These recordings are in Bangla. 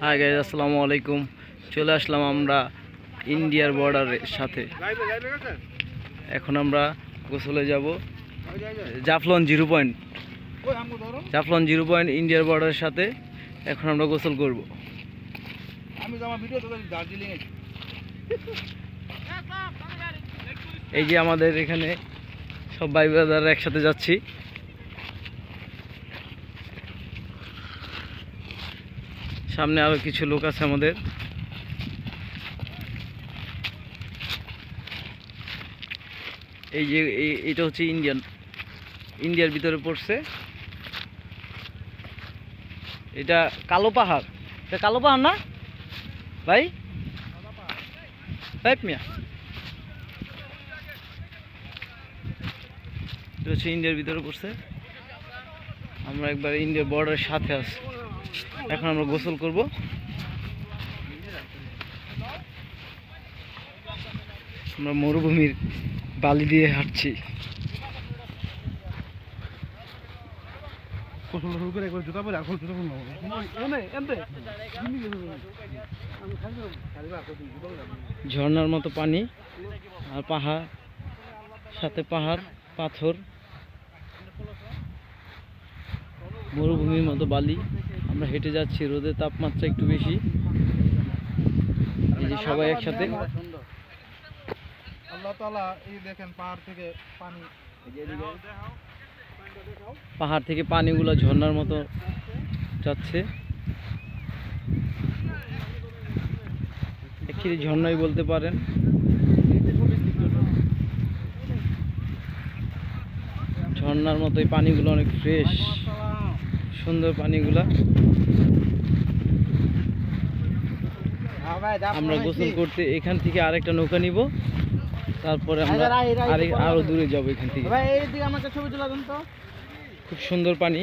হাই গাইস, আসসালামু আলাইকুম। চলে আসলাম আমরা ইন্ডিয়ার বর্ডারের সাথে। এখন আমরা গোসলে যাব জাফলং 0 পয়েন্ট। জাফলং 0 পয়েন্ট ইন্ডিয়ার বর্ডারের সাথে এখন আমরা গোসল করব। এই যে আমাদের এখানে সব ভাই ব্রাদাররা একসাথে যাচ্ছি। সামনে আরো কিছু লোক আছে আমাদের। এই যে এটা হচ্ছে ইন্ডিয়ার ভিতরে পড়ছে। এটা কালো পাহাড়। এটা কালো পাহাড় না ভাই? মিয়া, এটা হচ্ছে ইন্ডিয়ার ভিতরে পড়ছে। আমরা একবার ইন্ডিয়ার বর্ডারের সাথে আছি। এখন আমরা গোসল করব। আমরা মরুভূমির বালি দিয়ে হাঁটছি। ঝর্ণার মতো পানি আর পাহাড়, সাথে পাহাড়, পাথর, মরুভূমির মতো বালি। আমরা হেঁটে যাচ্ছি, রোদের তাপমাত্রা একটু বেশি। এই যে সবাই একসাথে। আল্লাহ তাআলা এই দেখেন পাহাড় থেকে পানিগুলো ঝর্ণার মতো যাচ্ছে। অ্যাকচুয়ালি ঝর্ণাই বলতে পারেন। ঝর্ণার মতো এই পানিগুলো অনেক ফ্রেশ, সুন্দর পানিগুলা। আমরা গোসল করতে এখান থেকে আরেকটা নৌকা নিব, তারপরে আমরা আরো দূরে যাবো এখান থেকে। খুব সুন্দর পানি।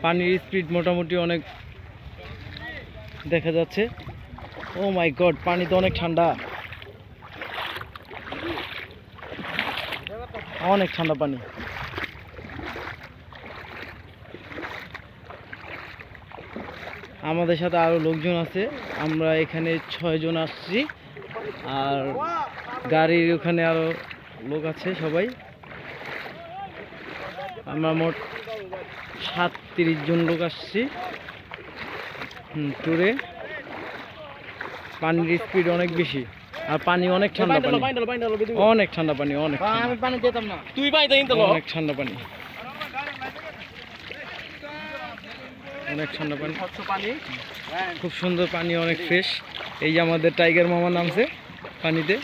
পানির স্পিড মোটামুটি অনেক দেখা যাচ্ছে। ও মাই গড, পানি তো অনেক ঠান্ডা, অনেক ঠান্ডা পানি। আমাদের সাথে আরো লোকজন আছে। আমরা এখানে 6 জন আসছি, আর গাড়ির ওখানে আরো লোক আছে সবাই। আমরা মোট 37 জন লোক আসছি ট্যুরে। পানির স্পিড অনেক বেশি, আর পানি অনেক ঠান্ডা পানি, অনেক ঠান্ডা পানি, অনেক আমি পানি দিতাম না, তুই অনেক ঠান্ডা পানি, অনেক ঠান্ডা পানি, খুব সুন্দর পানি, অনেক ফ্রেশ। এই যে আমাদের টাইগার মামা নামছে পানিতে।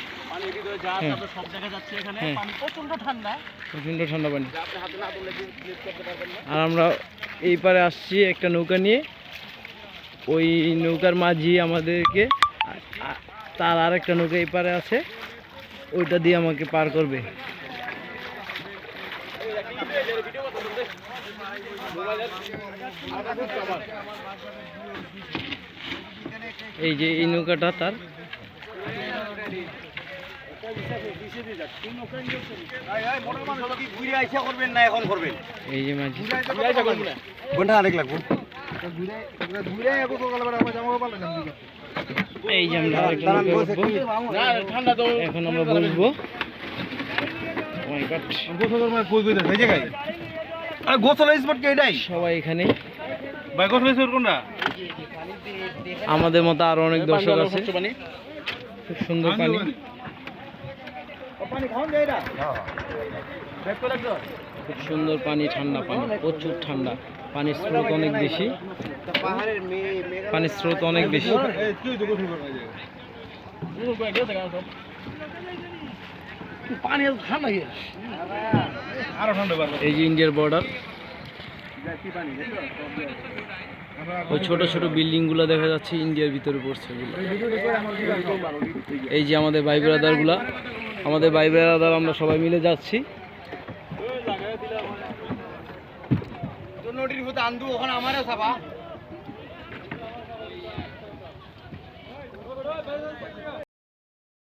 প্রচন্ড ঠান্ডা পানি। আর আমরা এই পারে আসছি একটা নৌকা নিয়ে। ওই নৌকার মাঝি আমাদেরকে, তার আর একটা নৌকা এই পারে আছে, ওইটা দিয়ে আমাকে পার করবে। এই যে এই নৌকাটা তার। এই যে মাঝি, এই যে আমরা এখন আমরা বসবো। সবাই এখানে, আমাদের মতো আরো অনেক দর্শক আছে। খুব সুন্দর পানি, খুব সুন্দর পানি, ঠান্ডা পানি, প্রচুর ঠান্ডা। পানির স্রোত অনেক বেশি, পানির স্রোত অনেক বেশি। এই যে ইন্ডিয়ার বর্ডার। ওই ছোট ছোট বিল্ডিং গুলো দেখা যাচ্ছে, ইন্ডিয়ার ভিতরে পড়ছে। এই যে আমাদের ভাই ব্রাদার গুলা, আমাদের ভাই ব্রাদার, আমরা সবাই মিলে যাচ্ছি।